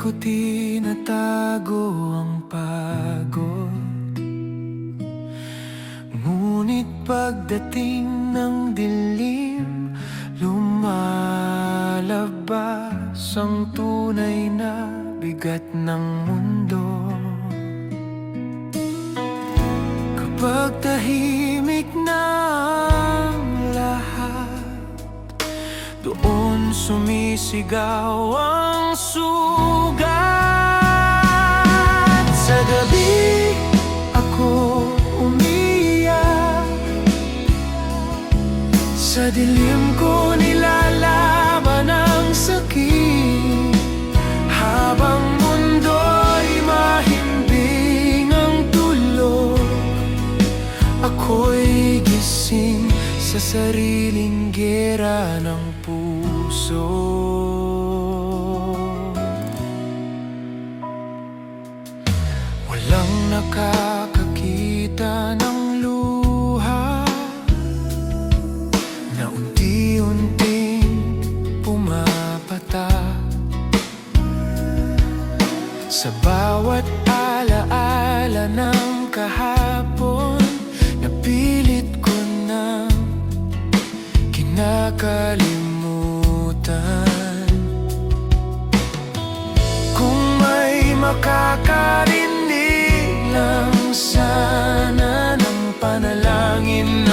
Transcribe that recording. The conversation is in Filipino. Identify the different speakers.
Speaker 1: ko tinatago ang pagod, ngunit pagdating ng dilim, lumalabas ang tunay na bigat ng mundo. Kapag tahimik na ang lahat, doon sumisigaw ang sugat. Sa gabi ako umiiyak, sa dilim ko nilalaban ang sakit, habang mundo'y mahimbing ang tulog. Ako'y gising sa sariling gera ng puso. Walang nakakakita ng luha na unti-unting pumapatak. Sa bawat alaala ng kahapon, napilit ko na kinakalimutan. Kung may makakarinig lang sana ng panalangin